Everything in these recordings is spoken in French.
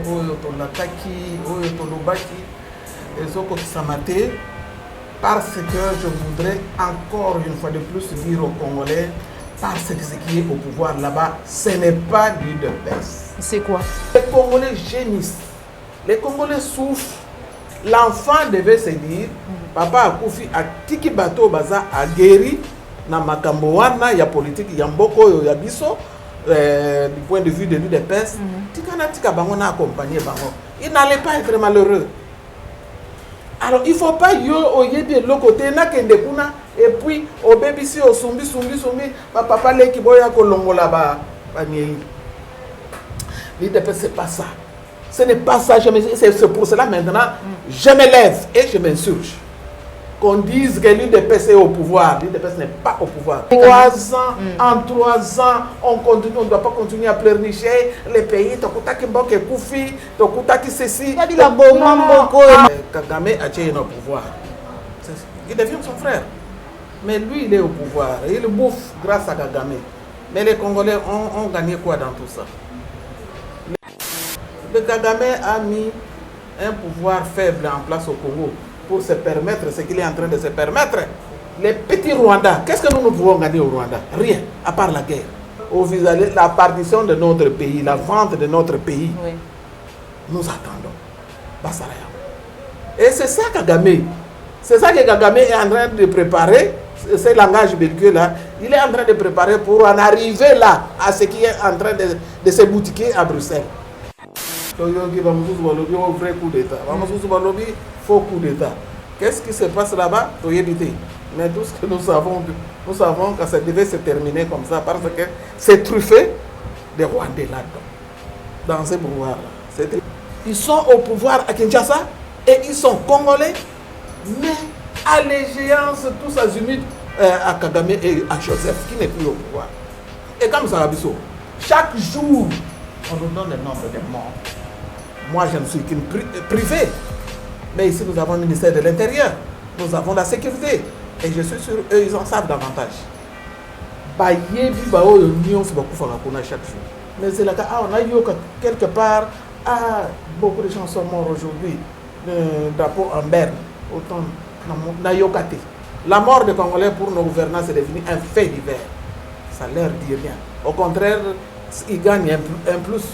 oyo tolataki oyo tolobaki ezokokisamate parce que je voudrais encore une fois de plus dire aux Congolais parce que ce qui est au pouvoir là-bas, ce n'est pas du de baisse. C'est quoi? Les Congolais gémissent, les Congolais souffrent. L'enfant devait se dire, papa Akoufi a tiki bateau baza a guéri na makambo wana ya politique ya mboko ya biso du point de vue de l'UDPS. Tikana tika bango na accompagner bango. Il n'allait pas être malheureux. Alors il faut pas yo oyebi de l'autre côté na kende kuna et puis au baby si au sumbi ba papa le ki boya ko longola ba niei. L'UDPS c'est pas ça. Ce n'est pas ça, c'est pour cela maintenant, je me lève et je m'insurge. Qu'on dise que l'UDPS est au pouvoir, l'UDPS n'est pas au pouvoir. 3 ans, en 3 ans, on continue, on ne doit pas continuer à pleurnicher les pays, Tokutaki Mboke Koufi, Tokutaki ceci. Kagame a tué au pouvoir. Il devient son frère. Mais lui, il est au pouvoir. Il bouffe grâce à Kagame. Mais les Congolais ont gagné quoi dans tout ça? Le Kagame a mis un pouvoir faible en place au Congo pour se permettre ce qu'il est en train de se permettre. Les petits Rwandais, qu'est-ce que nous pouvons gagner au Rwanda? Rien, à part la guerre. La partition de notre pays, la vente de notre pays, oui. Nous attendons. Basaraya. Et c'est ça Kagame. C'est ça que Kagame est en train de préparer, ce langage belliqueux-là. Il est en train de préparer pour en arriver là, à ce qui est en train de se boutiquer à Bruxelles. Vrai coup d'État. Faux coup d'État. Qu'est-ce qui se passe là-bas? Mais tout ce que nous savons que ça devait se terminer comme ça parce que c'est truffé des Rwandais là-dedans. Dans ces pouvoirs-là. Ils sont au pouvoir à Kinshasa et ils sont congolais, mais allégeance tous azimuts à Kagame et à Joseph qui n'est plus au pouvoir. Et comme ça, chaque jour, on nous donne le nombre de morts. Moi, je ne suis qu'une privée. Mais ici, nous avons le ministère de l'Intérieur. Nous avons la sécurité. Et je suis sûr eux, ils en savent davantage. Chaque jour. Mais c'est là on a eu quelque part, beaucoup de gens sont morts aujourd'hui. Le drapeau en berne. Autant, la mort des Congolais pour nos gouvernants, c'est devenu un fait divers. Ça leur dit rien. Au contraire, ils gagnent un plus.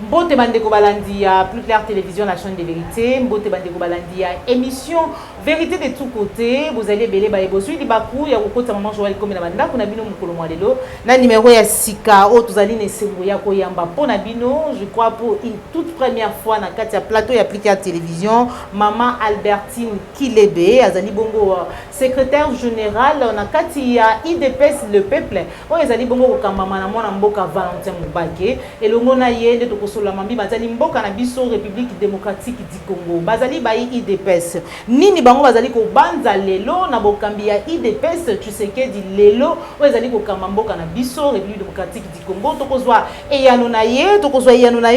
Mbote Bandeko Balandia, Plus Clair Télévision, la chaîne des vérités. Mbote Bandeko Balandia, émission Vérité de tous côtés. Vous allez belé baé bosui di bakou ya kokota maman Joël comme na banda kuna bino mukolo mwalelo. Na numéro ya Sika o tozali ne sengo ya koyamba pona bino, je crois pour une toute première fois na kati ya plateau ya Plus Clair Télévision, maman Albertine Kilebe azali bongo secrétaire général na kati ya IDPS le peuple. O ezali bongo kokamba na mwana mboka Valentin Mubake elongo na ye de tokosola mambi bazali mboka na biso République démocratique du Congo. Bazali bayi IDPS. Nini bango bazali ko banza lelo na bokambi ya IDPS Tshisekedi lelo o ezali ko kamba mboka na biso République démocratique du Congo tokozwa eyano na ye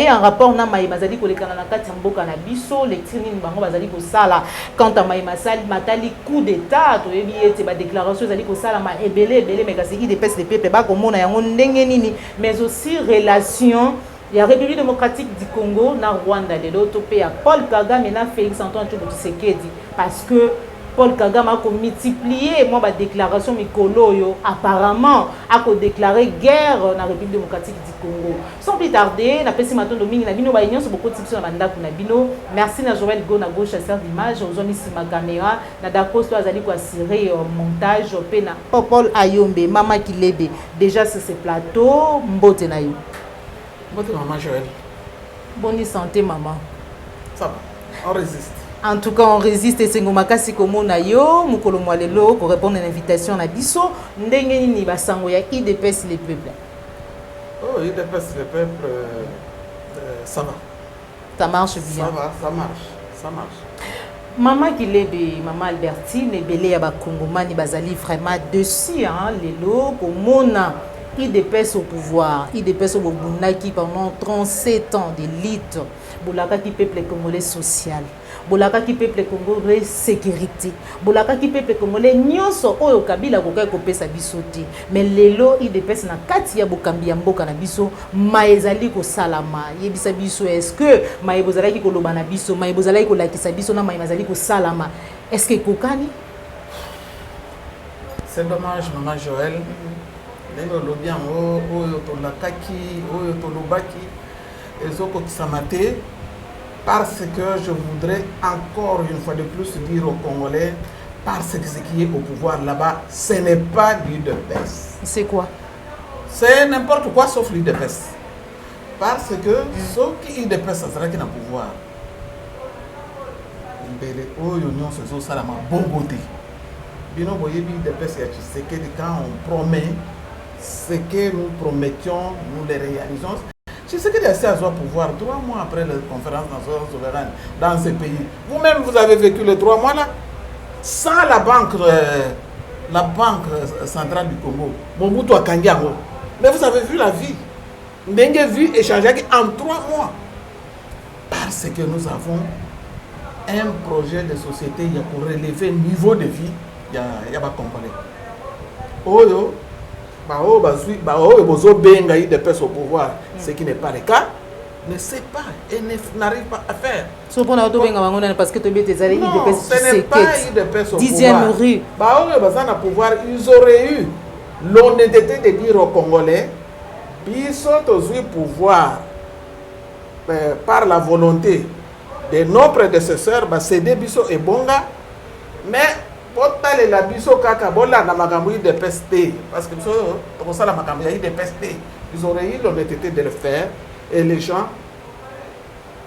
en rapport na mai bazali ko lekana na kati mboka na biso lecture nini bango bazali ko sala quant à mai masali matali coup d'état to yebi ete ba déclaration ezali ko sala ma ebele mais kasi IDPS le peuple ba komona yango ndenge nini mais aussi relation. Il y a la République démocratique du Congo, na Rwanda, de l'autre pays, Paul Kagame et Félix Antoine Tshisekedi. Parce que Paul Kagame a multiplié moi ma déclaration mikolo apparemment a déclaré guerre dans la République démocratique du Congo. Sans plus tarder, na pesi maton domingue na bino ba union sur beaucoup de types na banda kuna bino. Merci na Joël Go na gauche chasseur d'image, aux zones ici ma caméra, na Dakos to azali ko assurer montage pe na Paul Ayombe, Mama Kilebe. Déjà sur ce plateau, mbote na yo. Bonne maman Joël. Bonne santé maman. Ça va, on résiste. En tout cas, on résiste et c'est ngomakasi komona yo mukolo mwalelo ko répondre à l'invitation na biso ndenge nini basango ya IDPS les peuples. Oh, IDPS les peuples ça va. Ça marche bien. Ça va, ça marche. Maman Kilebe, Maman Albertine, Belé ya ba Kongomani bazali vraiment dessus hein lelo komona IDPS au pouvoir, IDPS au Bundaki pendant 37 ans d'élite, Bolaka qui peuple congolais social, Bolaka qui peuple congolais sécurité, Bolaka qui peuple congolais nyonso oyo Kabila koka kopesa biso te, mais lelo IDPS na kati ya bokambi ya mboka na biso maezali ko salama, yebisa biso est-ce que maebozalaki ko loba na biso, maebozalaki ko lakisa biso na maemazali ko salama, est-ce que kokani? C'est dommage maman Joël. Ndenge olobi yango oyo tolakaki oyo tolobaki ezokokisama te parce que je voudrais encore une fois de plus dire aux Congolais parce que ce qui est au pouvoir là-bas ce n'est pas l'UDPS. C'est quoi? C'est n'importe quoi sauf l'UDPS. Parce que ceux qui UDPS azalaki na pouvoir mbele oyo nyonso ezosalama bongo te bino boyebi UDPS ya Tshisekedi quand on promet ce que nous promettions, nous les réalisons. Je sais qu'il y a assez à pouvoir 3 mois après la conférence nationale souveraine dans ce pays. Vous-même, vous avez vécu les 3 mois là, sans la banque centrale du Congo, Mobutu Akangiango. Mais vous avez vu la vie. N'avez vu échanger en 3 mois. Parce que nous avons un projet de société pour relever le niveau de vie. Il y a pas Congolais. Oyo. Benga IDPS au pouvoir, ce qui n'est pas le cas, ne sait pas et n'arrive pas à faire. Parce que non, ce n'est pas IDPS au 10e rue. Pouvoir. Ils auraient eu l'honnêteté de dire aux Congolais, ils sont au pouvoir par la volonté de nos prédécesseurs, céder Bisso et Bonga, mais la biso kaka bola na makambo de PST parce que comme ça la makambo de PST ils auraient eu l'honnêteté de le faire et les gens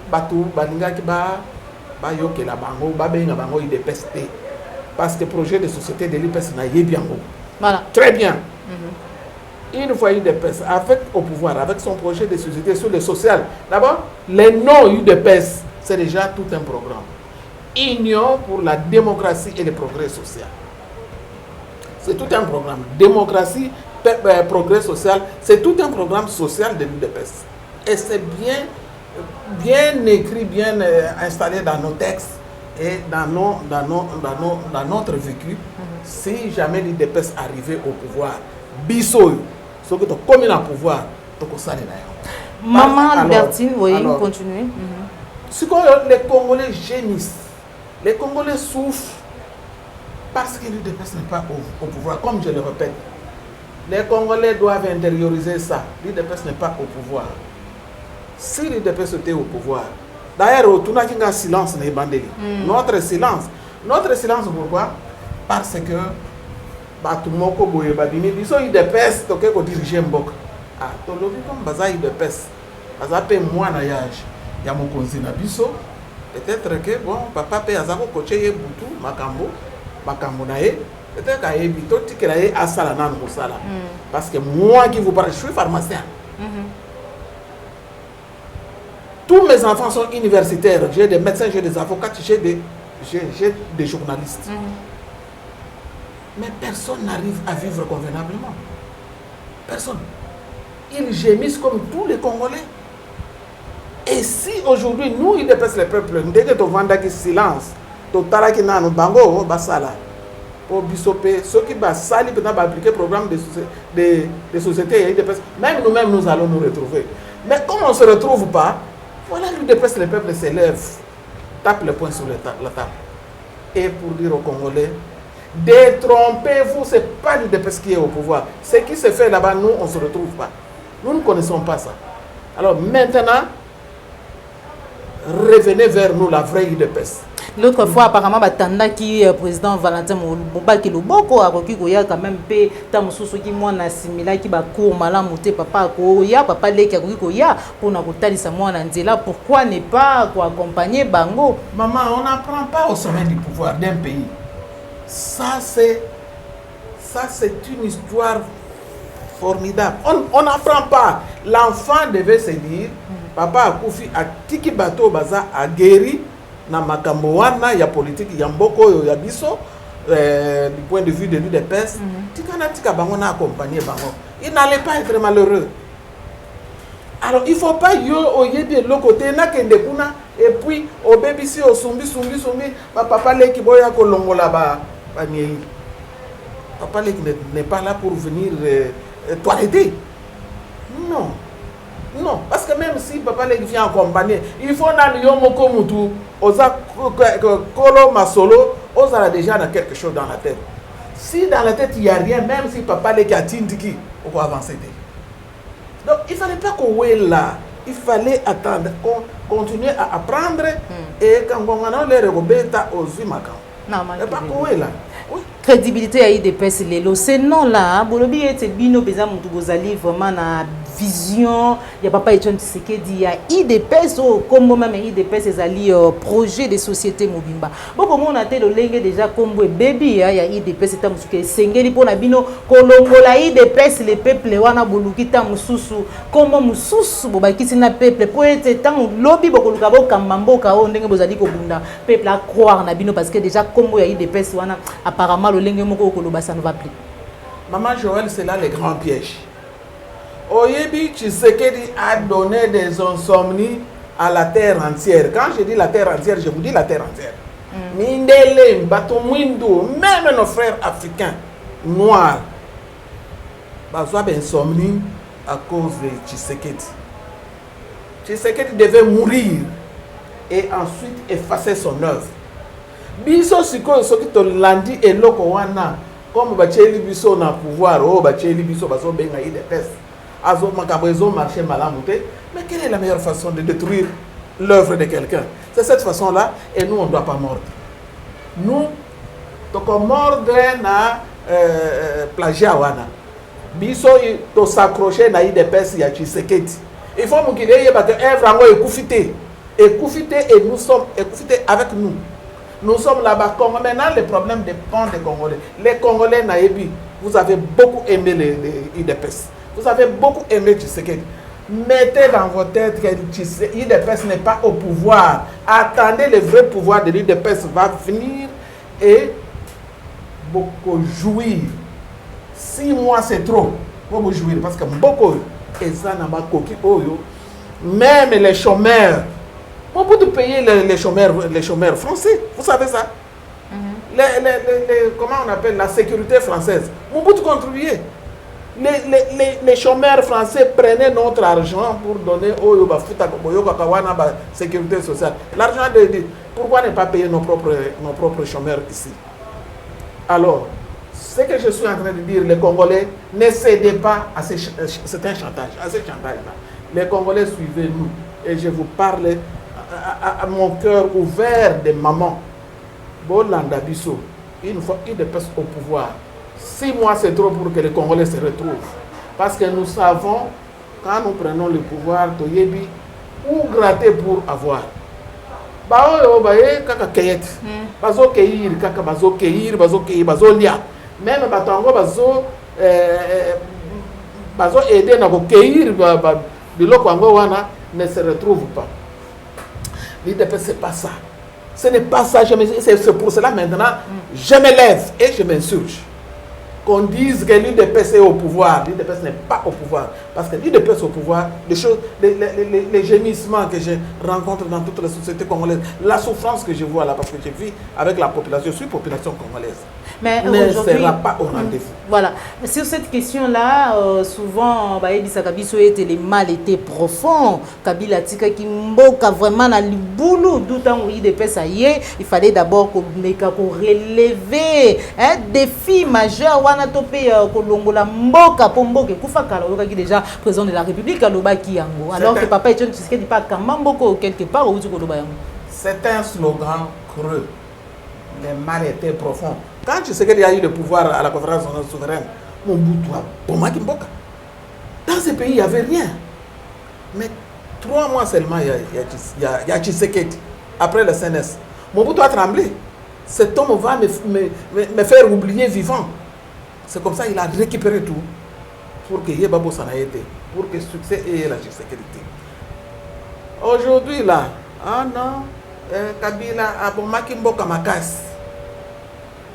batu baninga ki ba yoke la bango ba benga bango de PST parce que projet de société de l'IPS na yebi yango. Voilà. Très bien. Une fois UDPS avec au pouvoir avec son projet de société sur le social. D'abord, les non UDPS c'est déjà tout un programme. Union pour la démocratie et le progrès social. C'est tout un programme. Démocratie, progrès social, c'est tout un programme social de l'UDPS. Et c'est bien écrit, bien installé dans nos textes et dans notre vécu. Si jamais l'UDPS arrivait au pouvoir, Bissot, ce que tu as commis au pouvoir, tu as ça. Maman Albertine, oui, continuez. Ce que les Congolais gémissent. Les Congolais souffrent parce que l'UDPS n'est pas au pouvoir. Comme je le répète, les Congolais doivent intérioriser ça. L'UDPS n'est pas au pouvoir. Si l'UDPS était au pouvoir, d'ailleurs, tout le monde silence n'est bandé. Notre silence, pourquoi? Parce que tout le monde boye babini. Ils sont UDPS, donc ils dirigent Mbok. Ah, tout le monde comme baza UDPS, baza pe moi na yage. Il y a mon conseil na biso. Peut-être que bon papa pe azako coacher butu makambo na ye peut-être ka ebito tikela ye asala na ngosala parce que moi qui vous parle je suis pharmacien. Tous mes enfants sont universitaires, j'ai des médecins, j'ai des avocats, j'ai des journalistes. Mais personne n'arrive à vivre convenablement. Personne. Ils gémissent comme tous les Congolais. Et si aujourd'hui, nous, il dépasse le peuple, dès que tu vends qui silence, tu as qui n'a bango, basala. Pour bisoper, ceux qui basali peut appliquer le programme de société, même nous-mêmes, nous allons nous retrouver. Mais comme on ne se retrouve pas, voilà, il dépasse le peuple s'élève, tape le poing sur la table. Et pour dire aux Congolais, détrompez-vous, ce n'est pas l'UDPS qui est au pouvoir. Ce qui se fait là-bas, nous, on ne se retrouve pas. Nous ne connaissons pas ça. Alors maintenant, revenez vers nous, la vraie UDPS. L'autre fois, apparemment, qui président Valentin Mouba qui le boko a koya quand même pe tamususu qui moi na simila qui ba cour malamu te papa koya papa leki a koya pour na kotalisa moi na nzela. Pourquoi ne pas accompagner bango? Maman, on n'apprend pas au sommet du pouvoir d'un pays. Ça c'est une histoire formidable. On n'apprend pas. L'enfant devait se dire papa Akoufi a tiki bateau baza a guéri na makambo wana ya politique ya mboko oyo ya biso du point de vue de l'UDPS tika bango na accompagner bango. Il n'allait pas être malheureux. Alors il faut pas yo oyebi le côté na kende kuna et puis au BBC au sumbi papa leki boya ko longola ba nyei. Papa leki n'est pas là pour venir toiletter. Non, parce que même si papa leki vient accompagner, il faut na yo moko mutu oza kolo masolo oza déjà dans quelque chose dans la tête. Si dans la tête il y a rien, même si papa leki a tindiki, on va avancer. Donc il fallait pas qu'on est là, il fallait attendre, continuer à apprendre et quand on a les rebeta aux humains. Non, pas qu'on est là. Oui. Crédibilité à IDPS lelo c'est non là bolobi ete bino beza mutu bozali vraiment na vision ya papa Etienne Tshisekedi ya IDPS o kombo même IDPS ezali projet de société mobimba boko mona te lolenge déjà kombo baby ya IDPS ta musuke sengeli pona bino kolongola IDPS le peuple wana boluki ta mususu kombo mususu bobakisi na peuple po ete tant lobi bokoluka bokamba mboka o ndenge bozali kobunda peuple a croire na bino parce que déjà kombo ya IDPS wana apparemment ça ne va plus. Maman Joël, c'est là le grand piège. Oyebi Tshisekedi a donné des insomnies à la terre entière. Quand je dis la terre entière, je vous dis la terre entière. Mindele, Batomwindo, même nos frères africains noirs, ont des insomnies à cause de Tshisekedi. Tshisekedi devait mourir et ensuite effacer son œuvre. Biso siko soki to landi eloko wana comme bacheli biso na pouvoir o bacheli biso bazo benga IDPS azo makambo ezo marcher malamu te. Mais quelle est la meilleure façon de détruire l'œuvre de quelqu'un? C'est cette façon là et nous on ne doit pas mordre. Nous to mordre na plagiat wana biso to s'accrocher na IDPS ya Tshisekedi. Il faut mukile yeba que œuvre ngo ekufite et nous sommes ekufite avec nous. Nous sommes là-bas, Congo. Maintenant, le problème dépend des Congolais. Les Congolais, Naïbi, vous avez beaucoup aimé les IDPS. Vous avez beaucoup aimé Tshisekedi. Mettez dans votre tête que l'IDPS n'est pas au pouvoir. Attendez, le vrai pouvoir de l'IDPS va venir et beaucoup jouir. 6 mois, c'est trop. Beaucoup jouir. Parce que beaucoup, même les chômeurs, on peut payer les chômeurs français, vous savez ça? Comment on appelle la sécurité française? On peut contribuer. Les chômeurs français prenaient notre argent pour donner au sécurité sociale. L'argent pourquoi ne pas payer nos propres chômeurs ici? Alors, ce que je suis en train de dire, les Congolais, ne cédez pas à c'est un chantage, à ce chantage-là. Les Congolais, suivez-nous. Et je vous parle à mon cœur ouvert de maman. Bolanda Bisso, une fois qu'il dépasse au pouvoir, 6 mois c'est trop pour que les Congolais se retrouvent. Parce que nous savons, quand nous prenons le pouvoir, Toyebi, où gratter pour avoir. Même batango bazo aider na ko cueillir biloko ango wana ne se retrouve pas. L'IDPS c'est pas ça. Ce n'est pas ça. C'est pour cela maintenant je me lève et je m'insurge. Qu'on dise que l'IDPS est au pouvoir, l'IDPS n'est pas au pouvoir. Parce que l'IDPS au pouvoir, les gémissements que je rencontre dans toutes les sociétés congolaises, la souffrance que je vois là, parce que je vis avec la population, je suis population congolaise. Mais ne sera pas au rendez-vous. Voilà. Sur cette question-là, souvent, les mal étaient profonds. Kabila Tika qui mboka vraiment na liboulou, d'autant où il fallait d'abord qu'on relever un défi majeur. Wana topé kolongola mboka pomboke kufa kala qui déjà président de la République aloba ki yango. Alors que papa Etienne Tshisekedi pas kamamboko quelque part où tu koloba yango. C'est un slogan creux. Les mal étaient profonds. Quand Tshisekedi a eu le pouvoir à la conférence souveraine, Mobutu a bomaki mboka. Dans ce pays, il n'y avait rien. Mais 3 mois seulement, il y a Tshisekedi. Après le CNS, Mobutu a tremblé. Cet homme va me faire oublier vivant. C'est comme ça qu'il a récupéré tout pour que Yebabo s'en ait été, pour que le succès ait la Tshisekedi. Aujourd'hui, là, ah non, Kabila a bomaki mboka makasi.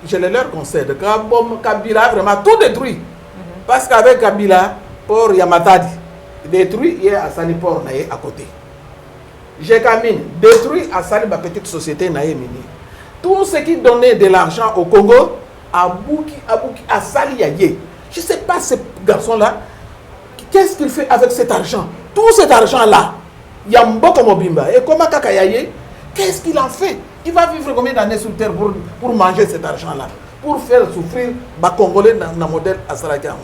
Je le leur concède. Kabila a vraiment tout détruit. Parce qu'avec Kabila, pour Yamatadi, détruit, il y a Assani Port à côté. Jekamine, détruit Assani, ma petite société Naïmini. Tout ce qui donnait de l'argent au Congo, Abouki, Assali Yaye. Je ne sais pas ce garçon-là, qu'est-ce qu'il fait avec cet argent? Tout cet argent-là, Yamboko Mobimba, et comment Kakayaye, qu'est-ce qu'il en fait? Il va vivre combien d'années sur terre pour manger cet argent-là? Pour faire souffrir les Congolais dans le modèle Asarakiam.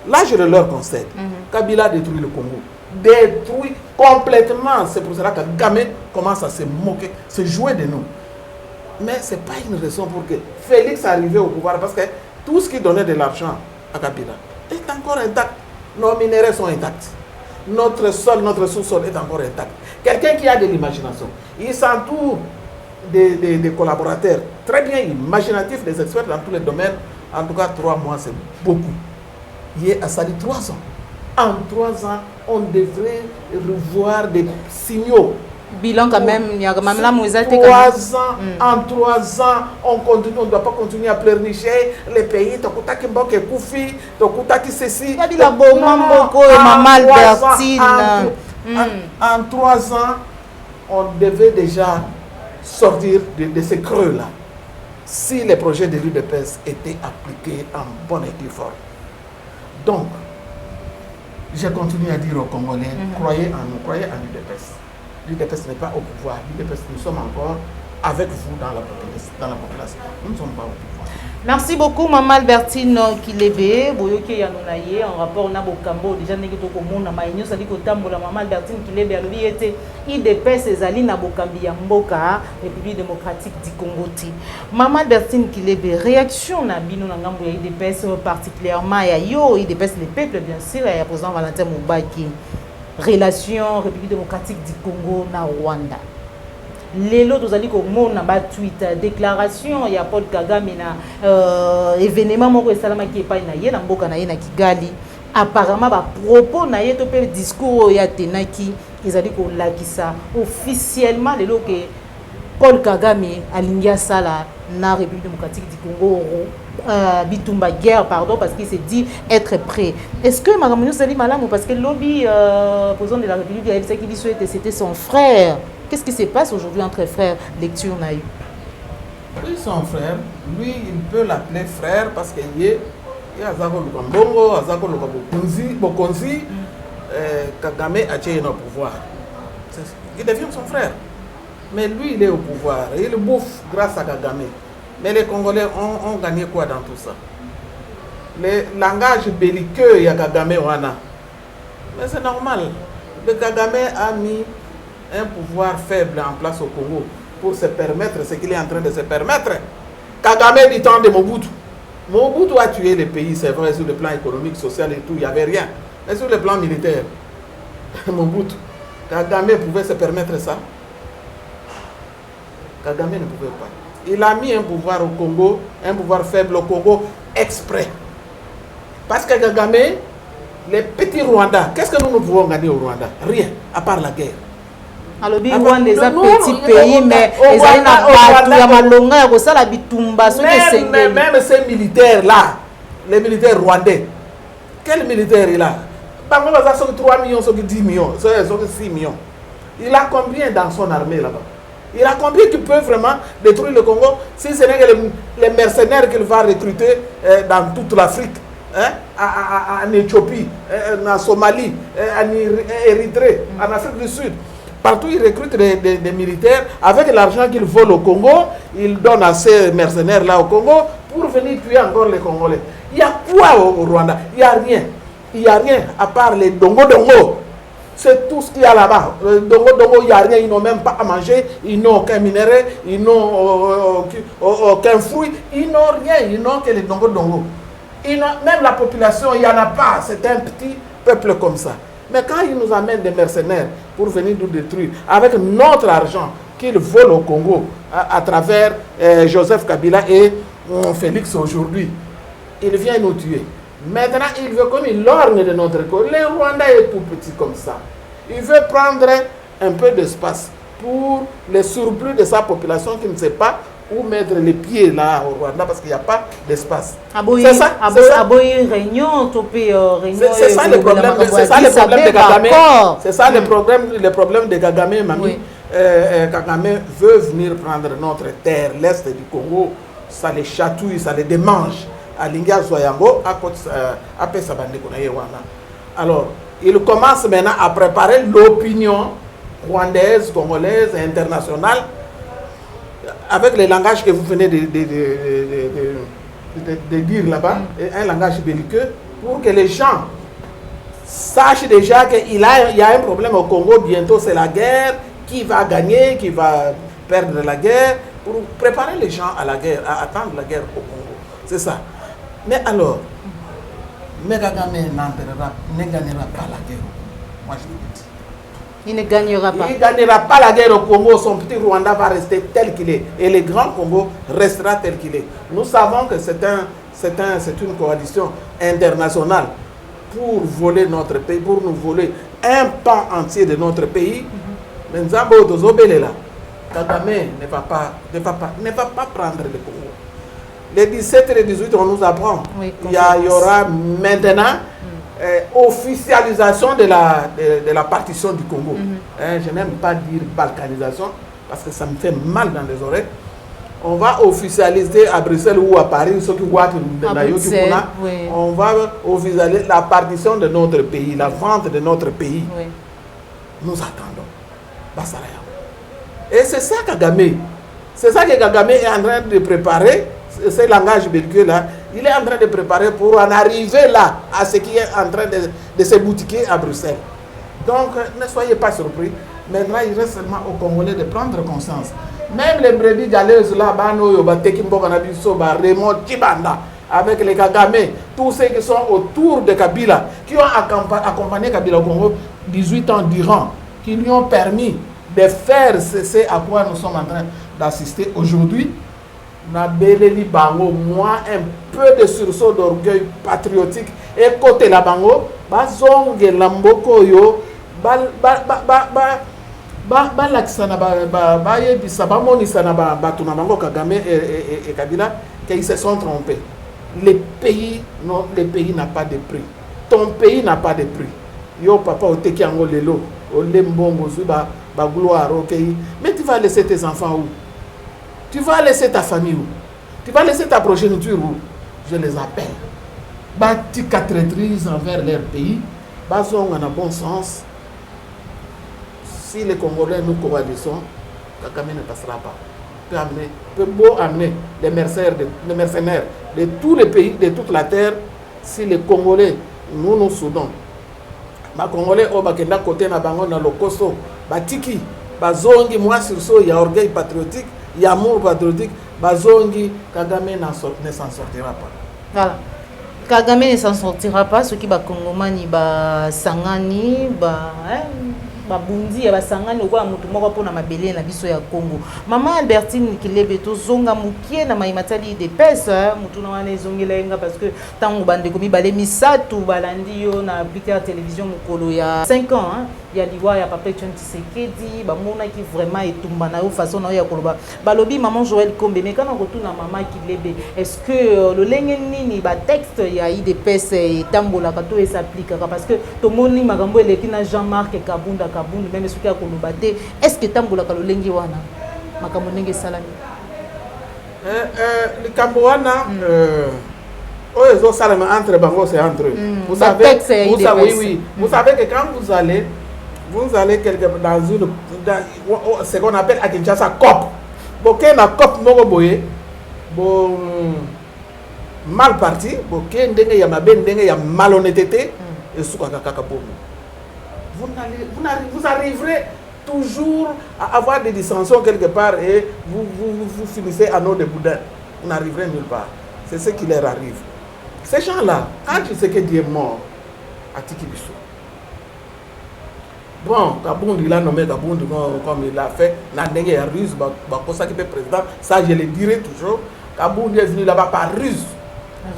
Là, je le leur concède. Kabila détruit le Congo. Détruit complètement. C'est pour cela que Gamé commence à se moquer, se jouer de nous. Mais ce n'est pas une raison pour que Félix arrive au pouvoir, parce que tout ce qui donnait de l'argent à Kabila est encore intact. Nos minéraux sont intacts. Notre sol, notre sous-sol est encore intact. Quelqu'un qui a de l'imagination, il s'entoure des collaborateurs très bien imaginatifs, des experts dans tous les domaines. En tout cas, 3 mois, c'est beaucoup. Il est à Sali 3 ans. En 3 ans, on devrait revoir des signaux. Bilan quand même, il y a même là, 3 ans, en 3 ans, on ne doit pas continuer à pleurnicher les pays. Tokutaki Mboke Koufi, Tokutaki ceci. Il y a beaucoup en 3 ans, on devait déjà sortir de ces creux-là. Si les projets de l'UDPS étaient appliqués en bonne et due forme. Donc, je continue à dire aux Congolais, croyez en nous, croyez en l'UDPS. L'UDPS n'est pas au pouvoir. L'UDPS, nous sommes encore avec vous dans la population. Nous ne sommes pas au pouvoir. Merci beaucoup, Maman Albertine Kilebe. Boyoke Yanonaye, en rapport na Bokambo, déjà n'est que tout le monde, Maïnio, ça dit que Tambo, la Maman Albertine Kilebe, a lui été IDPS, Ezali, Nabokambi, Mboka, République démocratique du Congo. Maman Albertine Kilebe, réaction na Bino Nangambo, IDPS particulièrement, Yo, IDPS, les peuples, bien sûr, et président Valentin Moubaki. Relation République démocratique du Congo na Rwanda. Lelo tozali ko mona ba tweet déclaration ya Paul Kagame na événement moko esalama ki epai na ye na mboka na ye na Kigali. Apparemment ba propos na ye to pe discours ya tenaki ezali ko lakisa officiellement lelo que Paul Kagame alingia sala na République démocratique du Congo Bitumba guerre, pardon, parce qu'il s'est dit être prêt. Est-ce que Mme Mounou Sali Malam, parce que le lobby président de la République, il a dit qu'il souhaitait, c'était son frère. Qu'est-ce qui se passe aujourd'hui entre frères? Lecture n'a eu. Oui, son frère, lui, il peut l'appeler frère parce qu'il est Azako Lukambongo, Azako Bokonzi, Kagame a tenu au pouvoir. Il devient son frère. Mais lui, il est au pouvoir. Il bouffe grâce à Kagame. Mais les Congolais ont gagné quoi dans tout ça? Le langage belliqueux, il y a Kagame Wana. Mais c'est normal. Le Kagame a mis un pouvoir faible en place au Congo pour se permettre ce qu'il est en train de se permettre. Kagame du temps de Mobutu. Mobutu a tué le pays, c'est vrai, sur le plan économique, social et tout, il n'y avait rien. Mais sur le plan militaire, Mobutu, Kagame pouvait se permettre ça? Kagame ne pouvait pas. Il a mis un pouvoir au Congo, un pouvoir faible au Congo, exprès. Parce que Kagame, les petits Rwandais, qu'est-ce que nous pouvons gagner au Rwanda? Rien, à part la guerre. Alors, il y a des petits pays, mais ils ont même ces militaires-là, les militaires rwandais, quel militaire il a? Par exemple, il a 3 millions, 10 millions, 6 millions. Il a combien dans son armée là-bas? Il a combien qui peut vraiment détruire le Congo si ce n'est que les mercenaires qu'il va recruter dans toute l'Afrique, en Éthiopie, en Somalie, en Érythrée, en Afrique du Sud. Partout, il recrute des militaires avec l'argent qu'il vole au Congo. Il donne à ces mercenaires-là au Congo pour venir tuer encore les Congolais. Il y a quoi au Rwanda? Il n'y a rien. Il n'y a rien à part les dongo-dongo. C'est tout ce qu'il y a là-bas. Dongo-dongo, il n'y a rien. Ils n'ont même pas à manger. Ils n'ont aucun minerai. Ils n'ont aucun fruit. Ils n'ont rien. Ils n'ont que les dongo-dongo. Même la population, il n'y en a pas. C'est un petit peuple comme ça. Mais quand ils nous amènent des mercenaires pour venir nous détruire, avec notre argent qu'ils volent au Congo à travers Joseph Kabila et Félix aujourd'hui, il vient nous tuer. Maintenant, il veut comme il lorgne de notre corps. Le Rwanda est tout petit comme ça. Il veut prendre un peu d'espace pour le surplus de sa population qui ne sait pas où mettre les pieds là au Rwanda parce qu'il n'y a pas d'espace. C'est ça. C'est ça le problème. C'est ça le problème de Kagame. C'est ça le problème de Kagame, Mami. Oui. Kagame veut venir prendre notre terre, l'est du Congo. Ça les chatouille, ça les démange. Alors, il commence maintenant à préparer l'opinion rwandaise, congolaise, internationale, avec le langage que vous venez de dire là-bas, un langage belliqueux, pour que les gens sachent déjà qu'il y a un problème au Congo, bientôt c'est la guerre, qui va gagner, qui va perdre la guerre, pour préparer les gens à la guerre, à attendre la guerre au Congo. C'est ça. Mais alors, Kagame ne gagnera pas la guerre. Moi je le dis. Il ne gagnera pas. Il ne gagnera pas la guerre au Congo. Son petit Rwanda va rester tel qu'il est. Et le grand Congo restera tel qu'il est. Nous savons que c'est une coalition internationale pour voler notre pays, pour nous voler un pan entier de notre pays. Mais Nzambo Dozobele là, Kagame ne va pas prendre le Congo. Les 17 et les 18, on nous apprend. Oui, il y aura maintenant officialisation de la partition du Congo. Je n'aime pas dire balkanisation parce que ça me fait mal dans les oreilles. On va officialiser à Bruxelles ou à Paris, ceux qui voient on va officialiser la partition de notre pays, la vente de notre pays. Oui. Nous attendons. Basaraya. Et c'est ça Kagame. C'est ça que Kagame est en train de préparer. Ce langage belliqueux là, il est en train de préparer pour en arriver là à ce qui est en train de se boutiquer à Bruxelles. Donc ne soyez pas surpris. Maintenant il reste seulement aux Congolais de prendre conscience. Même les brebis galeuses là, avec les Kagame, tous ceux qui sont autour de Kabila, qui ont accompagné Kabila au Congo 18 ans durant, qui lui ont permis de faire ce à quoi nous sommes en train d'assister aujourd'hui. Moi, un peu de sursaut d'orgueil patriotique et côté la bango, bazonge lamboko yo, Kagame et Kabila, qu'ils se sont trompés. Le pays n'a pas de prix. Ton pays n'a pas de prix. Yo papa o teki ango lelo, o lembongo zuba ba gloire ok. Mais tu vas laisser tes enfants où? Tu vas laisser ta famille où? Tu vas laisser ta progéniture où? Je les appelle. Bati traîtrise envers leur pays. Bazong en a bon sens. Si les Congolais nous coalisons, Kagame ne passera pas. Peut beau amener les mercenaires de tous les pays, de toute la terre, si les Congolais nous soudons. Les Congolais au bakenda côté na bango na lokoso, batiki, bazongi moi sur ça, il y a orgueil patriotique, il y a amour patriotique, bazongi, Kagame ne s'en sortira pas. Voilà. Kagame ne s'en sortira pas, ceux qui ba Congomani ba sangani ba babundi ya basangani okwa mutu moko pona mabele na biso ya Congo. Maman Albertine Kilebe to zonga mukie na maimatali de pesa mutu na wana ezongela yenga parce que tango bande komi bale misatu balandi yo na Bulletin télévision mukolo ya 5 ans hein. Ya liwa ya papa Tshisekedi ba mona ki vraiment etumba na yo façon na yo ya koloba balobi maman Joël Kombe mais quand on retourne na maman Kilebe est-ce que le lenge nini ba texte ya IDPS etambola ka to s'applique parce que to moni magambo eleki na Jean-Marc Kabunda même ce qui a colobaté est-ce que tambola ka lo lengi wana makambo ndenge salami le Kamboana entre bango c'est entre eux. Vous savez que quand vous allez quelque dans ce qu'on appelle à Kinshasa COP. Boké na COP moko boye bon mal parti, boké ndenge ya mabe ndenge ya malhonnêteté et suka kaka bobo. Vous arriverez toujours à avoir des dissensions quelque part et vous finissez à nos de boudin. Vous n'arriverez nulle part. C'est ce qui leur arrive. Ces gens-là, quand tu sais que Dieu est mort, à Tikibiso. Bon, Kabound, il a nommé Kabound comme il l'a fait. Nandenge est ruse, pour ça qu'il est président. Ça, je le dirai toujours. Kabound est venu là-bas par ruse.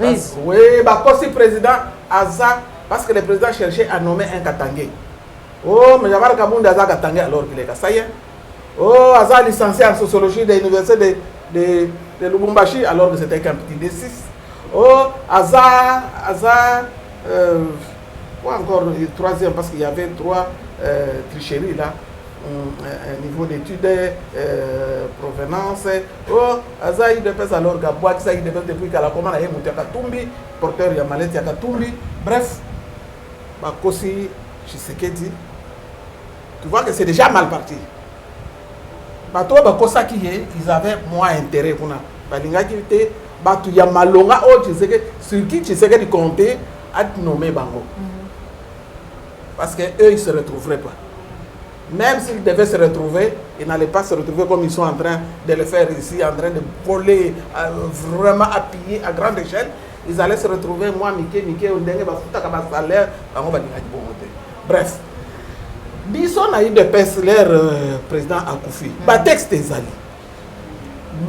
Ruse? Oui, parce que le président Aza, parce que le président cherchait à nommer un Katangé. Oh, mais j'avais Kabound Aza Katangé alors qu'il est Kassaye. Oh, Aza licencié en sociologie de l'université de Lubumbashi, alors que c'était qu'un petit D6. Oh, Aza, quoi encore le troisième, parce qu'il y avait 3 tricheries là. Un niveau d'études, provenance. Oh, Aza IDPS alors Gaboua, qui ça IDPS depuis qu'à la commande, il y a Moutiakatumbi, porteur de Yamalette Yakatumbi. Bref, Bakosi Tshisekedi, tu vois que c'est déjà mal parti. Bato Bakosa qui est, ils avaient moins intérêt pour nous. Balinga qui était, Bato Yamalonga, oh, sur qui Tshisekedi comptait, à nommer Bango. Parce qu'eux, ils ne se retrouveraient pas. Même s'ils devaient se retrouver, ils n'allaient pas se retrouver comme ils sont en train de le faire ici, en train de voler, vraiment appuyés à grande échelle. Ils allaient se retrouver, moi, Mickey, salaire, bref. Bison a eu de pèse leur président Akoufi. Texte des alliés.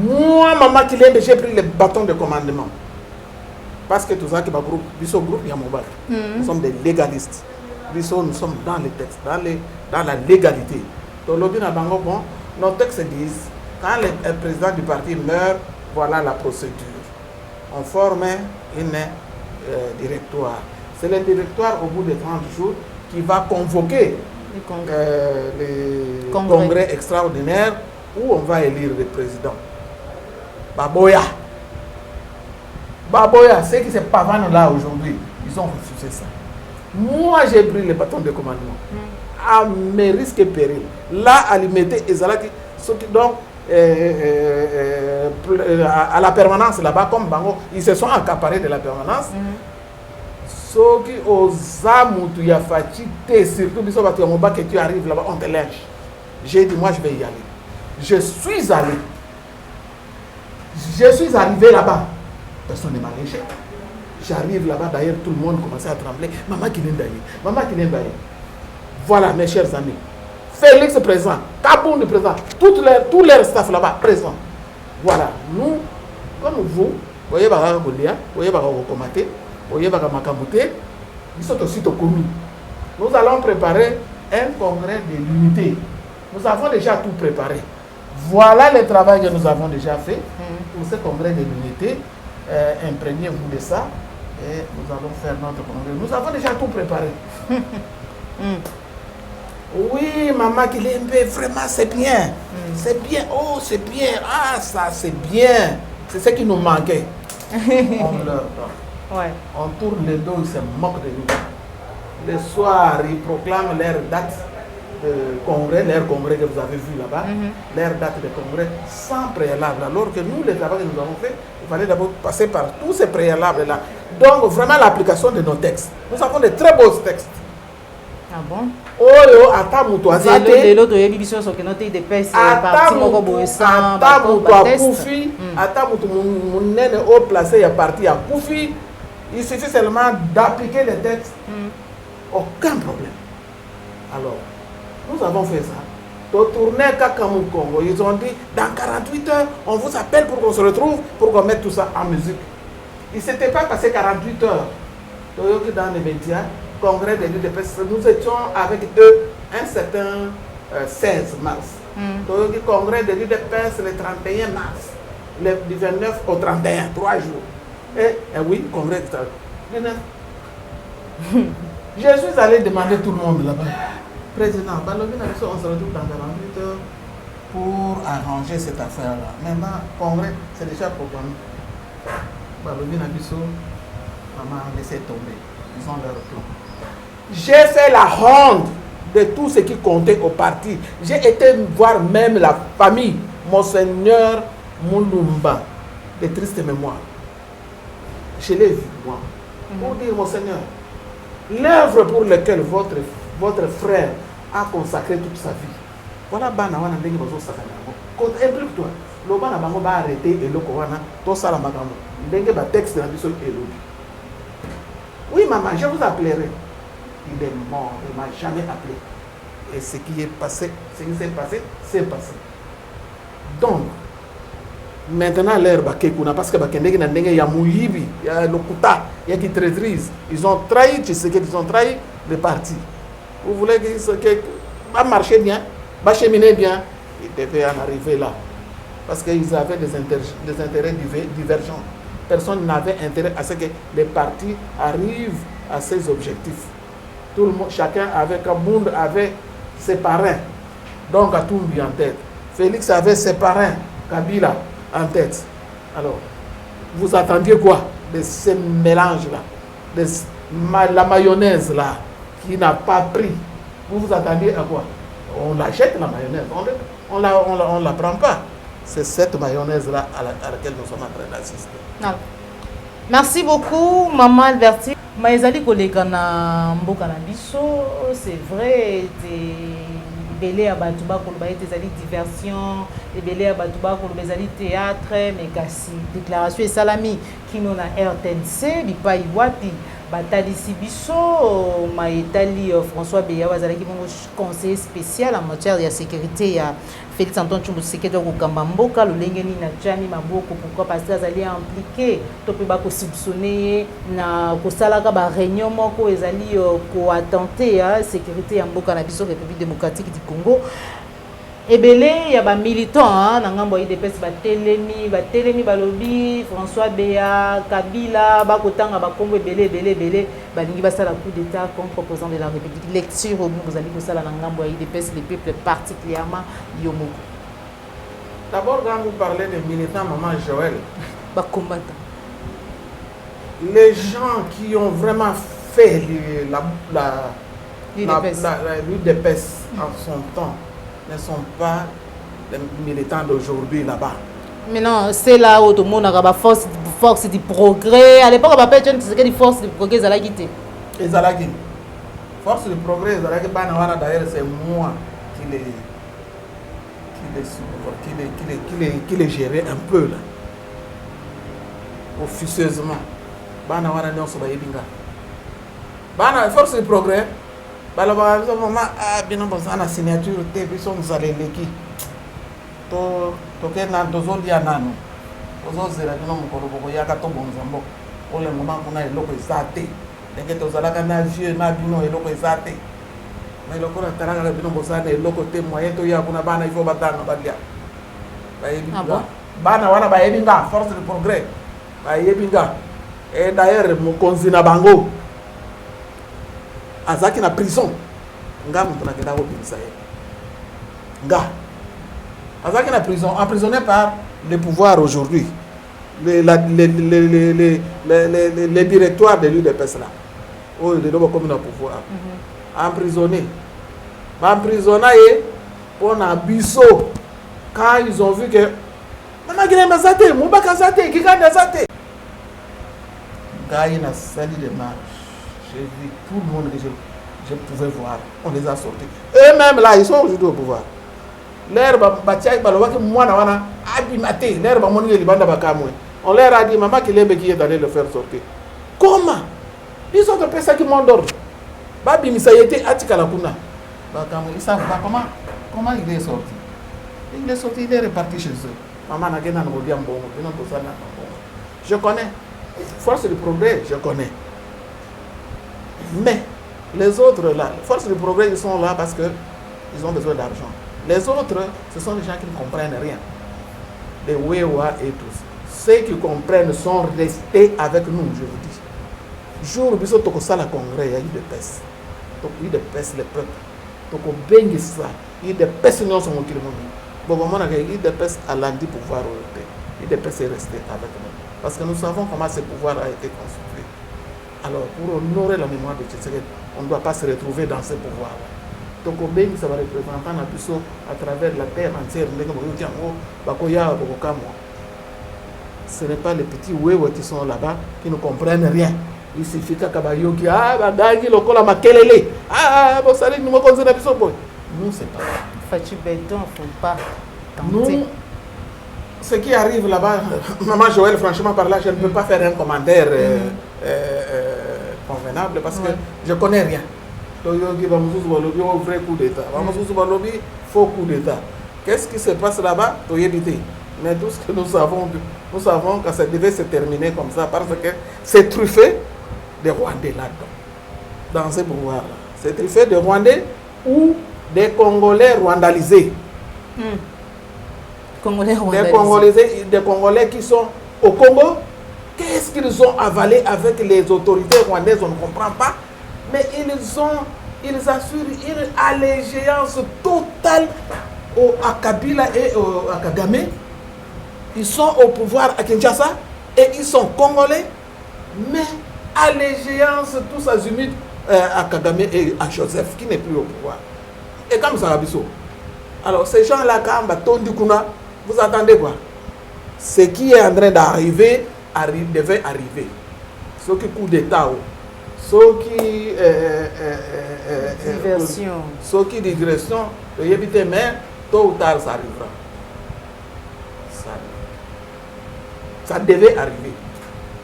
Moi, maman, j'ai pris le bâton de commandement. Parce que tout ça, groupe, Bison groupe, il y a mon bac. Nous sommes des légalistes. Nous sommes dans les textes, dans la légalité. Donc, nos textes disent, quand le président du parti meurt, voilà la procédure. On forme un directoire. C'est le directoire, au bout de 30 jours, qui va convoquer les congrès extraordinaires où on va élire le président. Baboya, ceux qui se pavanent là aujourd'hui, ils ont refusé ça. Moi, j'ai pris le bâton de commandement. À mes risques et périls. Là, à l'imité, donc, à la permanence là-bas, comme Bango, ils se sont accaparés de la permanence. Ceux qui osent moutuya fatigué, surtout que tu arrives là-bas, on te lynche. J'ai dit, moi, je vais y aller. Je suis allé. Je suis arrivé là-bas. Personne ne m'a lynché. J'arrive là-bas, d'ailleurs, tout le monde commençait à trembler. Maman Kinendaye. Voilà, mes chers amis. Félix présent, Kabound présent, tous leurs staff là-bas présents. Voilà, nous, comme vous, voyez, vous voyez, ils sont aussi au commis. Nous allons préparer un congrès de l'unité. Nous avons déjà tout préparé. Voilà le travail que nous avons déjà fait pour ce congrès de l'unité. Imprégnez-vous de ça. Et nous allons faire notre congrès. Nous avons déjà tout préparé. Oui, maman Kilembe, vraiment c'est bien. C'est bien. Oh, c'est bien. Ah, ça c'est bien. C'est ce qui nous manquait. On leur donne. Ouais. On tourne le dos, ils se moquent de nous. Le soir, ils proclament leur date de congrès, leur congrès que vous avez vu là-bas, leur date de congrès sans préalable. Alors que nous, le travail que nous avons fait, il fallait d'abord passer par tous ces préalables-là. Donc, vraiment l'application de nos textes. Nous avons de très beaux textes. Ah bon? Oyo atamuto azate lelo to yebi biso soki note de pèse parti moko boesan atamuto akufi atamuto munene au placé ya parti ya kufi. Il suffit seulement d'appliquer les textes. Aucun problème. Alors, nous avons fait ça. Tourner Kakamou Congo. Ils ont dit, dans 48 heures, on vous appelle pour qu'on se retrouve, pour qu'on mette tout ça en musique. Il ne s'était pas passé 48 heures. Dans les médias, congrès de l'UDPS, nous étions avec eux un certain 16 mars. Le congrès de l'UDPS le 31 mars, du 29 au 31, 3 jours. Et oui, congrès extraordinaire. Je suis allé demander tout le monde là-bas. Président, on se retrouve dans 48 heures pour arranger cette affaire-là. Maintenant, congrès, c'est déjà programmé. Maman, laissez tomber. Ils ont leur plan. J'ai fait la honte de tout ce qui comptait au parti. J'ai été voir même la famille, Monseigneur Moulumba, de triste mémoire. Je l'ai vu, moi. Pour dire, Monseigneur, l'œuvre pour laquelle votre frère a consacré toute sa vie. Voilà, Banawana Ndenge Bazo Sakana. Implique-toi. Le Banabango va arrêter et le Kowana, tout ça la Magambo. Ndenge ba texte de la mission et l'autre. Oui, maman, je vous appellerai. Il est mort, il ne m'a jamais appelé. Et ce qui est passé, ce qui s'est passé, c'est passé. Donc, maintenant, l'herbe, parce que il y a Mouyibi, il y a Lokuta, il y a qui traîtrise. Ils ont trahi, tu sais qu'ils ont trahi le parti. Vous voulez que ça va marcher bien, va cheminer bien. ils devaient en arriver là. Parce qu'ils avaient des intérêts divergents. Personne n'avait intérêt à ce que les partis arrivent à ces objectifs. Tout le monde, chacun avait, Kabound avait ses parrains, donc Katumbi en tête. Félix avait ses parrains, Kabila en tête. Alors, vous attendiez quoi de ces mélanges-là, de la mayonnaise là, qui n'a pas pris? Vous attendiez à quoi? On l'achète la mayonnaise, on la prend pas. C'est cette mayonnaise-là à laquelle nous sommes en train d'assister. Ah. Merci beaucoup, Maman Alberti. Maïzali koleka na mboka na biso, c'est vrai, belé à Batouba koloba ezali diversion, belé à Batouba koloba ezali théâtre, mais kasi déclaration et salami kino na RTNC bipa iwati batalisi biso maïtali François Beya wazalaki bongo conseiller spécial en matière de sécurité ya Félix Antoine Tshombo Tshisekedi kokamba mboka lolenge nini na Tchani maboko, pourquoi parce que azali impliqué to pe ba ko soupçonner na kosalaka ba réunion moko ezali ko attenter ya sécurité ya mboka na biso République démocratique du Congo. Ebele ya ba militant na ngambo ya IDPS batelemi balobi François Beya Kabila bakotanga bakombo ebele balingi basala coup d'état comme proposant de la République. Lecture au vous allez kosala na ngambo ya IDPS, les peuples particulièrement Yomoko. D'abord, quand vous parlez des militants, Maman Joël, combattants, les gens qui ont vraiment fait l'UDPS en son temps ne sont pas les militants d'aujourd'hui là-bas. Mais non, c'est là où tout le monde a la force du progrès. À l'époque, on va pas dire que c'est force du progrès, ils allaient quitter. Ils allaient quitter. Force du progrès, ils allaient quitter. D'ailleurs, c'est moi qui les gérais un peu là. Officieusement. Force du progrès. Balaba maman bino bozana signature te biso nzaleleki to kena dozoli ya nano ozozela bino mokolo boko yaka to bonzambo ole mama kuna eloko ezate ndenge tozalaka na vieux na bino eloko ezate mais eloko na talaka bino bozana eloko te moyen to ya kuna bana ifo batanga balia bayebinga bana wana bayebinga force de progrès bayebinga et d'ailleurs mokonzi na bango azaki na prison nga mutu nakenda kobimisa ye nga azaki na prison, emprisonné par le pouvoir aujourd'hui, les directoires de l'UDPS là oh il est comme un pouvoir emprisonné pour na biso quand ils ont vu que mama gina zate mubaka zate kikanda zate gaïna sali de marche. J'ai vu tout le monde que je pouvais voir. On les a sortis. Eux-mêmes là, ils sont aujourd'hui au pouvoir. L'herbe, on leur a dit, maman, qu'il est qui est allé le faire sortir. Comment? Ils ont fait ça qui m'ont d'ordre. Babi Misayete Atikalakuna. Ils savent pas comment il est sorti. Il est sorti, il est reparti chez eux. Maman n'a rien à nous dire. Je connais. Force du progrès, je connais. Mais les autres là, force du progrès, ils sont là parce qu'ils ont besoin d'argent. Les autres, ce sont des gens qui ne comprennent rien. Les Wewa et tous. Ceux qui comprennent sont restés avec nous, je vous dis. Jour où ils sont au la congrès, il y a eu des pèses. Il y a eu des pèses, les peuples. Donc, on baigne ça. Il y a eu des pèses, nous sommes au monde. Bon, il y a eu des pèses à lundi pouvoir européen. Il y a eu des pèses restés avec nous. Parce que nous savons comment ce pouvoir a été construit. Alors, pour honorer la mémoire de Tshisekedi, on ne doit pas se retrouver dans ce pouvoir-là. Donc, ça va représenter à travers la terre entière. Ce n'est pas les petits Wewa qui sont là-bas, qui ne comprennent rien. Il suffit que Kabayoki, Bagagi, Lokola, Makelele, vous savez, nous me concernons à Bissau. Nous, c'est pas ça. Fatu Béton, il ne faut pas tenter. Nous, ce qui arrive là-bas, Maman Joël, franchement, par là, je ne peux pas faire un commentaire convenable parce que je ne connais rien. Vrai coup d'État. Faux coup d'État. Qu'est-ce qui se passe là-bas? Mais tout ce que nous savons que ça devait se terminer comme ça parce que c'est truffé des Rwandais là-dedans. Dans ce pouvoir-là. C'est truffé des Rwandais ou des Congolais rwandalisés. Congolais des Congolais qui sont au Congo. Qu'est-ce qu'ils ont avalé avec les autorités rwandaises, on ne comprend pas. Mais ils assurent une allégeance totale à Kabila et à Kagame. Ils sont au pouvoir à Kinshasa et ils sont congolais, mais allégeance tous azimuts à Kagame et à Joseph qui n'est plus au pouvoir. Et comme ça, alors ces gens-là, quand vous attendez quoi? Ce qui est en train d'arriver devait arriver. Ce qui coup d'État, ce qui diversion, ce qui digression, mais tôt ou tard ça arrivera. Ça devait arriver.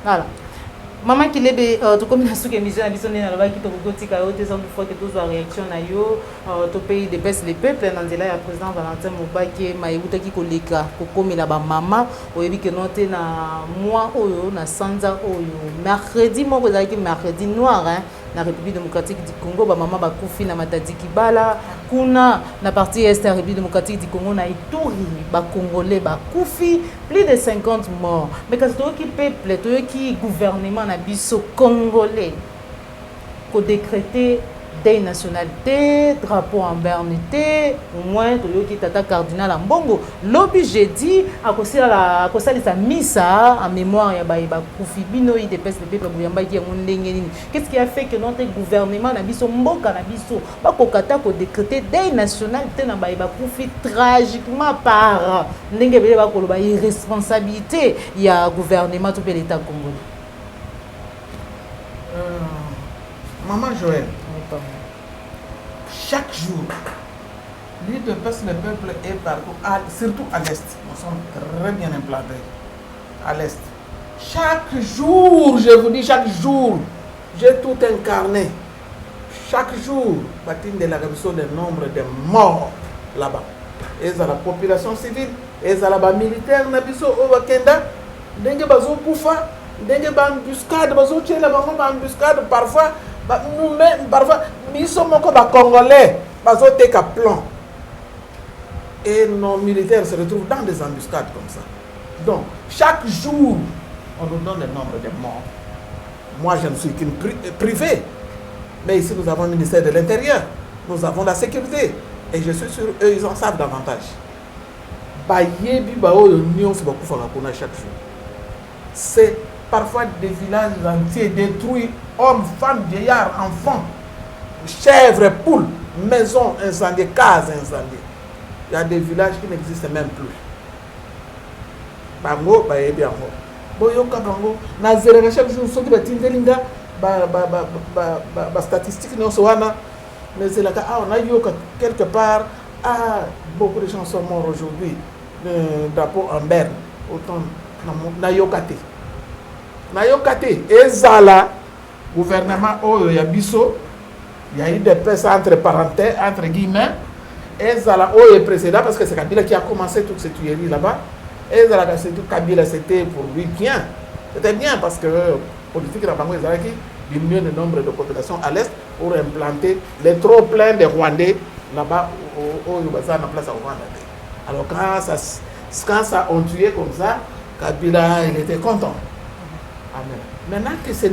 Voilà. Maman qui est comme la sous-émission à l'issue de la loi qui te recotique à haute des hommes de foi que tous la réaction à yo au pays dépasse les peuples dans là il y a président Valentin Mouba qui est maïbuta qui koleka comme la ba maman oyebi que noté na mois oyo na sanza oyo mercredi mo ko zaki mercredi noir hein na République démocratique du Congo ba maman ba kufi na matadi kibala kuna na partie est la République démocratique du Congo na Ituri ba congolais ba kufi plus de 50 morts mais quand to qui peuple to qui gouvernement na biso congolais ko décréter des nationalités, drapeau en bernité, au moins toyoki tata cardinal Mbongo. Lobby jeudi a causé sa missa en mémoire ya ba kufi bino i dépêche le peuple buyamba qui ngondengeni. Qu'est-ce qui a fait que notre gouvernement na biso mboka na biso ba kokata ko décréter des nationalités na ba kufi tragiquement par ndenge bele ba koloba irresponsabilité ya gouvernement tout l'état congolais. Maman Joël, chaque jour, l'île de Pesse, le peuple est partout, surtout à l'Est. Nous sommes très bien implantés à l'Est. Chaque jour, je vous dis, chaque jour, j'ai tout incarné. Chaque jour, Batine de la révolution des nombres de morts là-bas. Et à la population civile, et à la militaire, Nabiso, Owakenda, Dengue Bazo Koufa, Dengue Bambuscade, Bazo Tchela, Bambuscade, parfois. Nous-mêmes, parfois, nous sommes comme Congolais, nous avons des plans. Et nos militaires se retrouvent dans des embuscades comme ça. Donc, chaque jour, on nous donne le nombre de morts. Moi, je ne suis qu'une privée. Mais ici, nous avons le ministère de l'Intérieur. Nous avons la sécurité. Et je suis sûr, eux, ils en savent davantage. Chaque jour. C'est parfois des villages entiers détruits. Hommes, femmes, vieillards, enfants, chèvres, poules, maisons incendiées, cases incendiées. Il y a des villages qui n'existent même plus. Bango, baebi ango. Boyoka bango. Na zéro chaque jour, ceux qui battent Linga, statistiques non soana. Mais c'est là que on a yoka quelque part. Beaucoup de gens sont morts aujourd'hui. Drapeau en berne. Autant na yokate. Na yokate. Ezala. Gouvernement il y a Bisso, il y a eu des paix entre parenthèses, entre guillemets, et Zala est précédent parce que c'est Kabila qui a commencé toute cette tuerie là-bas. Et Zala, Kabila, c'était pour lui bien. C'était bien parce que politique Rabango qui diminue le nombre de populations à l'est pour implanter les trop pleins de Rwandais là-bas au Yubazan en place à Rwanda. Alors quand ça ont tué comme ça, Kabila il était content. Amen. Maintenant que c'est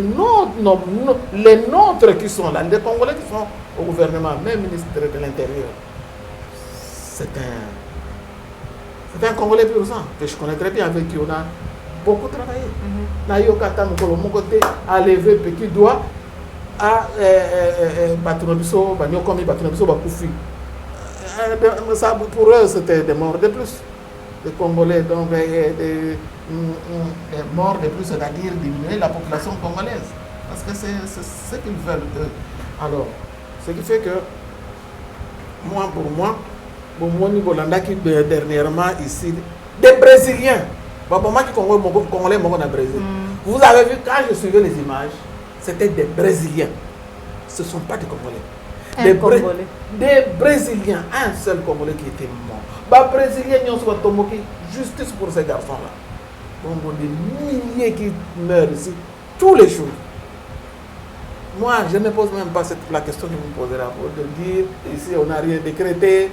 les nôtres qui sont là, les Congolais qui sont au gouvernement, même ministre de l'Intérieur, c'est un Congolais pur sang que je connais très bien, avec qui on a beaucoup travaillé. Nayokata Mokolo Mokote a levé petit doigt à Batunobiso, Banyokomi, Batunobiso, Bakoufi. Pour eux, c'était des morts de plus. Les Congolais, donc des morts de plus, c'est-à-dire diminuer la population congolaise. Parce que c'est ce qu'ils veulent eux. Alors, ce qui fait que, pour moi, dernièrement ici, des Brésiliens, Congolais, Brésil. Vous avez vu, quand je suivais les images, c'était des Brésiliens. Ce ne sont pas des Congolais. Des Brésiliens, un seul Congolais qui était mort. Les Brésiliens, ils ont tombé justice pour ces garçons-là. Des milliers qui meurent ici tous les jours. Moi, je ne pose même pas la question que vous me posez là pour dire ici on n'a rien décrété.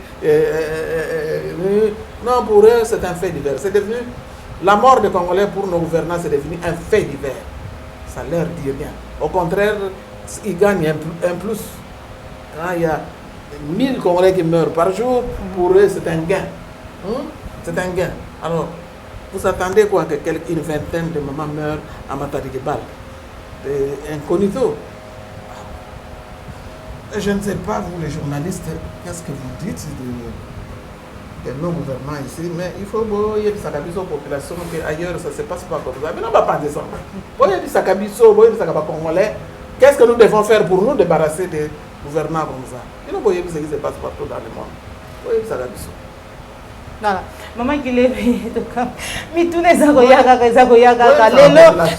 Non, pour eux, c'est un fait divers. C'est devenu la mort des Congolais pour nos gouvernants, c'est devenu un fait divers. Ça leur dit rien. Au contraire, ils gagnent un plus. Quand il y a 1000 Congolais qui meurent par jour, pour eux, c'est un gain. C'est un gain. Alors, vous attendez quoi qu'une vingtaine de mamans meurent à Matadi-Gebal? Incognito. Je ne sais pas, vous les journalistes, qu'est-ce que vous dites de nos gouvernements ici, mais il faut que ça cabise aux populations qu'ailleurs ça ne se passe pas comme ça. Mais on ne va pas descendre. Congolais, qu'est-ce que nous devons faire pour nous débarrasser des gouvernants comme ça? Il faut que ce qui se passe partout dans le monde. Voilà. Maman qui lève mais tout les kaka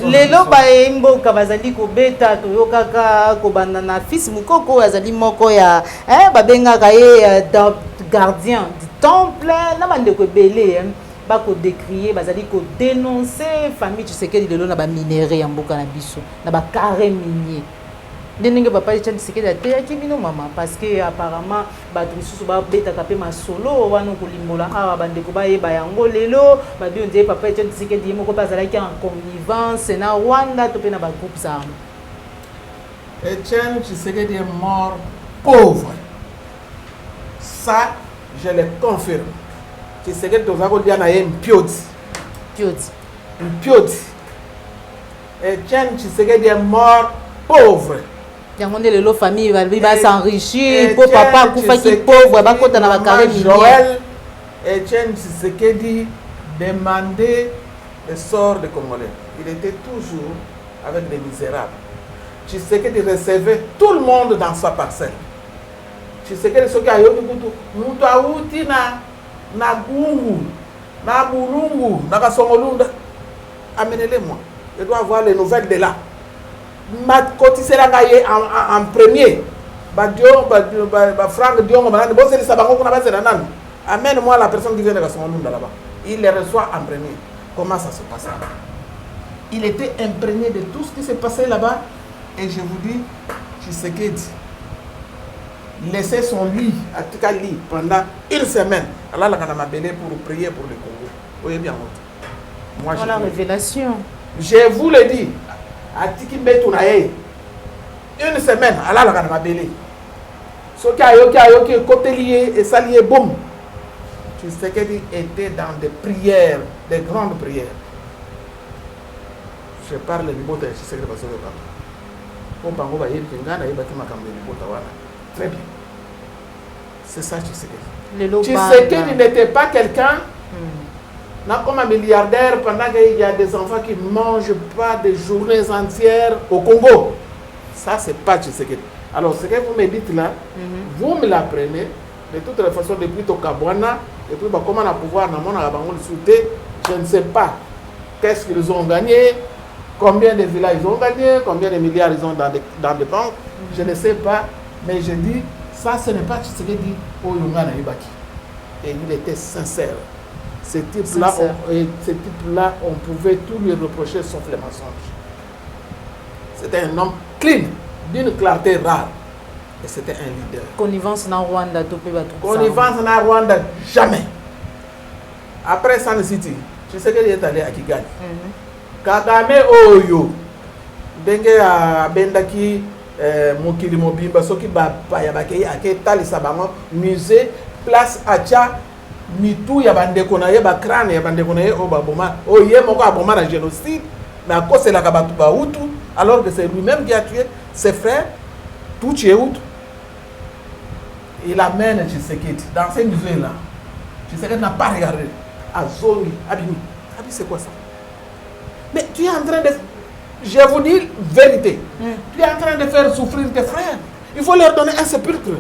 lelo ba mboka bazali ko beta to yokaka ko banana fils mukoko azali moko ya babengaka ye gardien du temple na bande ko belé ba ko décrier bazali ko dénoncer famille Tshisekedi lelo na ba minerais ya mboka na biso na ba carré minier. Ndenge papa Etienne Tshisekedi ateyaki bino mama parce que apparemment bato misusu babetaka mpe masolo wana kolimbola awa bandeko bayeba yango lelo babi on dirait papa Etienne Tshisekedi ye moko mpe azalaki en connivence na Rwanda to mpe na bagroupes armés. Etienne Tshisekedi est mort pauvre. Ça, je le confirme. Tshisekedi toza kolia na ye mpioti. Mpioti. Etienne Tshisekedi est mort pauvre. Yango lelo famille va s'enrichir pour papa kufa qui pauvre ba kota na ba carré Joël Etienne Tshisekedi demandait le sort des Congolais. Il était toujours avec des misérables. Tshisekedi recevait tout le monde dans sa parcelle. Tshisekedi soki ayoki kutu mutu auti na gungu na bulungu na kasongolunda, amenez-les-moi. Je dois avoir les nouvelles de là. Ma cotisé la gagne en premier. Franck Dion, amène-moi la personne qui vient de la Somalounda là-bas. Il les reçoit en premier. Comment ça se passe là-bas? Il était imprégné de tout ce qui s'est passé là-bas. Et je vous dis, Tshisekedi laissait son lit, en tout cas lit, pendant une semaine. Allah l'a belé pour prier pour le Congo. Oui, bien. Moi, la révélation. Je vous le dis. Atiki Betunaye. Une semaine, Allah l'a mabélé. Ce qui a yoki côté lié et ça lié, boum. Tshisekedi était dans des prières, des grandes prières. Je parle du mot de Tshisekedi parce que très bien. C'est ça Tshisekedi. Tshisekedi n'était pas quelqu'un. Comme un milliardaire pendant qu'il y a des enfants qui ne mangent pas des journées entières au Congo. Ça, c'est pas Tshisekedi. Alors, ce que vous me dites là, vous me l'apprenez. De toute façon, depuis Tokabwana, et puis comment on a pouvoir dans mon souté, je ne sais pas qu'est-ce qu'ils ont gagné, combien de villas ils ont gagné, combien de milliards ils ont dans des banques. Je ne sais pas, mais je dis, ça, ce n'est pas Tshisekedi au Yunga Naibaki. Et il était sincère. Ce type-là, on pouvait tout lui reprocher sauf les mensonges. C'était un homme clean, d'une clarté rare. Et c'était un leader. Connivence dans Rwanda, tout peut être. Connivence dans Rwanda, jamais. Après San City, tu sais qu'il est allé à Kigali. Kagame Oyo, Dengue à Bendaki, Mokili Mobimba, Soki Bayabake, Aketali Sabango, musée, place Acha. Mitou ya bandeko na ye ba crâne ya bandeko na ye o baboma o ye moko aboma na génocide mais à cause c'est la kabatu ba hutu alors que c'est lui-même qui a tué ses frères tout tué hutu. Il amène Tshisekedi dans ces musées là. Tshisekedi n'a pas regardé Azongi Abimi. Abi c'est quoi ça? Mais tu es en train de, je vous dis vérité, tu es en train de faire souffrir tes frères. Il faut leur donner un sépulcre.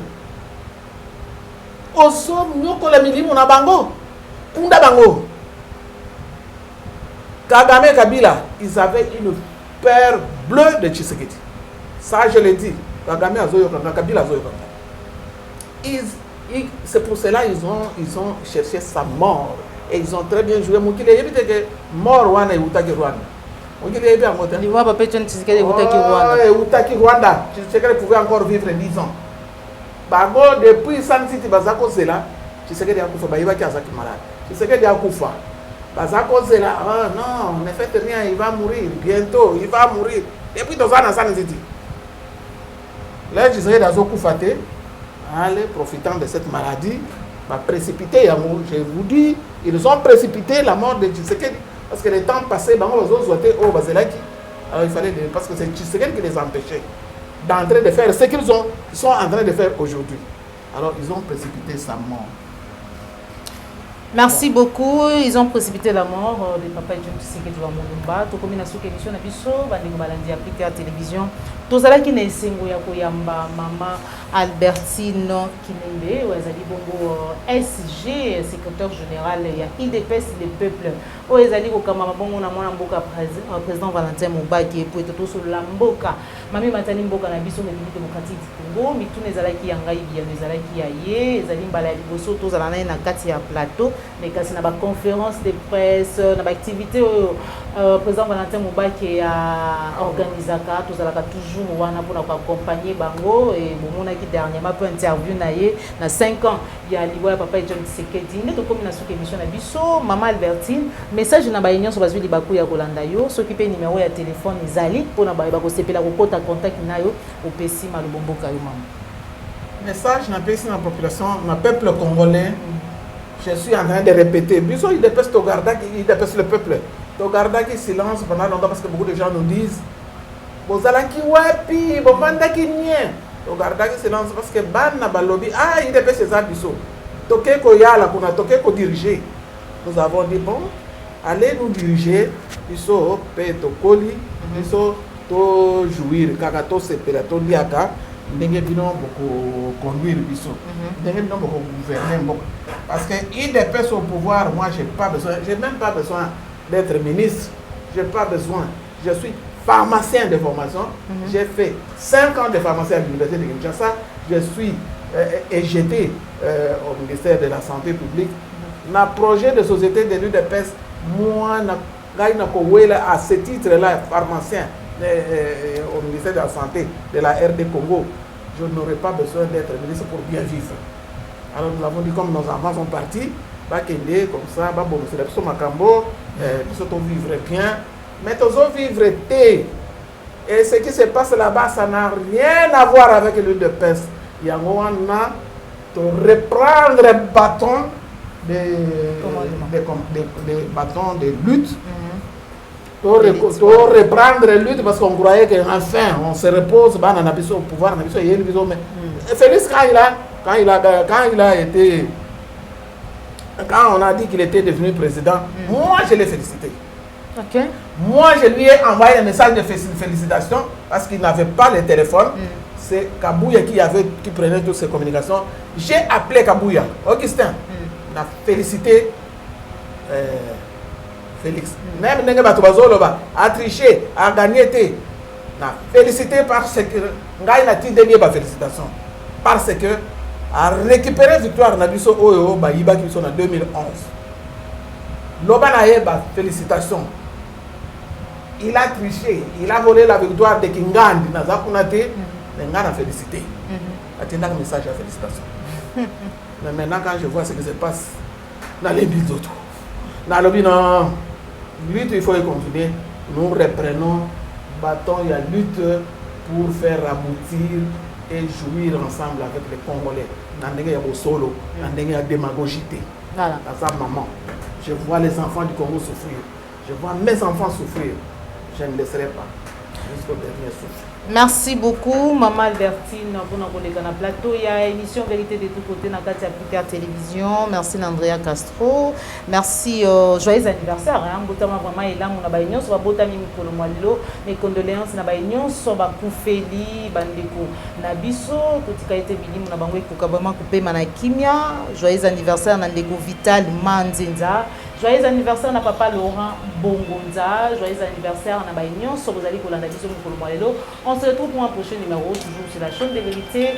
Oso nyoko la milimu na bango unda bango. Kagame Kabila, ils avaient une peur bleue de Tshisekedi. Ça je l'ai dit. Kagame azoyo Kabila azoyo. C'est pour cela ils ont cherché sa mort et ils ont très bien joué. Mukile yebite que mort wana utaki Rwanda. okili bien moto ni wa papa John Tshisekedi utaki Rwanda utaki Rwanda Tshisekedi pouvait encore vivre 10 ans bango depuis Sun City bazako zela Tshisekedi akufa bayiba ki azaki malade Tshisekedi akufa bazako zela oh non ne faites rien il va mourir bientôt il va mourir depuis 2 ans dans Sun City là Tshisekedi azokufa te allez profitant de cette maladie va précipiter je vous dis ils ont précipité la mort de Tshisekedi parce que le temps passé bango bazozote oh bazelaki alors il fallait parce que c'est Tshisekedi qui les empêchait d'entrer de faire ce qu'ils sont en train de faire aujourd'hui. Alors ils ont précipité sa mort. Merci beaucoup. Ils ont précipité la mort de papa John Tshisekedi wa Mulumba. To komi na suka émission na biso bandeko balandi ya Africa Télévision. Tozalaki na esengo ya koyamba mama Albertine Kinembe wazali bongo SG secrétaire général ya IDPS le peuple. O ezali ko kama bongo na mwana mboka président Valentin Mubaki pour to so la mboka. Mami matani mboka na biso République démocratique du Congo mitune ezalaki ya ngai bien ezalaki ya ye ezali mbala ya liboso tozala na kati ya plateau mais kasi na ba conférence de presse na ba activité président Valentin Mubaki a organisaka tozalaka toujours wana pour accompagner bango et bomona ki dernièrement peu interview na ye na 5 ans ya liboya papa John Tshisekedi nde to komi na suka émission na biso mama Albertine message na ba union so bazwi libaku ya kolanda yo soki pe numéro ya téléphone ezali pona ba ko sepela ko kota contact nayo opesi malubomboka yo mama message na pesi na population na peuple congolais je suis en train de répéter biso il dépêche to garda qui il dépêche le peuple to garda qui silence pendant longtemps parce que beaucoup de gens nous disent bozalaki wapi bovandaki nien to garda qui silence parce que bana balobi ah il dépêche ça biso toke ko yala kuna toke ko diriger nous avons dit bon allez nous diriger biso pe to koli biso to jouir kaka to sepela to liaka ndenge bino boko conduire biso ndenge bino boko gouverner mboko parce que il dépêche au pouvoir moi j'ai même pas besoin d'être ministre j'ai pas besoin je suis pharmacien de formation j'ai fait 5 ans de pharmacie à l'université de Kinshasa je suis EGT au ministère de la santé publique na projet de société de l'UDPS moi na gaina ko wela à ce titre là pharmacien au ministère de la Santé de la RD Congo, je n'aurais pas besoin d'être ministre pour bien vivre. Alors nous avons dit comme nos enfants sont partis, comme ça, bon, c'est la personne Macambo, nous vivre bien, mais nous vivre té. Et ce qui se passe là-bas, ça n'a rien à voir avec l'UDPS. Il y a de reprendre le bâton des bâtons de lutte. Pour reprendre la lutte parce qu'on croyait qu'enfin on se repose on a besoin au pouvoir mais Félix quand on a dit qu'il était devenu président moi je l'ai félicité moi je lui ai envoyé un message de félicitations parce qu'il n'avait pas le téléphone c'est Kabouya qui prenait toutes ces communications j'ai appelé Kabouya Augustin on a félicité Félix. Même Nenga Batobazoloba a triché, a gagné. Na félicité parce que Ngaï n'a tindé ba félicitations. Parce que a récupéré victoire na biso oyo ba yiba qui sont en 2011. Loba na yeba félicitations. Il a triché, il a volé la victoire de Kingandi na Zakunate, Nenga n'a félicité. Attendant un message à félicitations. Mais maintenant quand je vois ce qui se passe dans les billes d'autres. Dans le bilan lutte, il faut y continuer. Nous reprenons bâton, il y a lutte pour faire aboutir et jouir ensemble avec les Congolais. Il y a des solo, il y a des démagogie. Voilà. Dans sa maman. Je vois les enfants du Congo souffrir. Je vois mes enfants souffrir. Je ne laisserai pas jusqu'au dernier souffle. Merci beaucoup, Maman Albertine, pour notre plateau. Il y a émission Vérité de tous côtés dans la Africa Télévision. Merci, Andrea Castro. Merci, joyeux anniversaire. Mes condoléances, Koufeli, Bandeko, Nabiso, joyeux anniversaire, Nandeko Vital Manzinza. Joyeux anniversaire na papa Laurent Bongonza, joyeux anniversaire na Baignon, so vous allez pour la on se retrouve pour un prochain numéro, toujours sur la chaîne de vérité.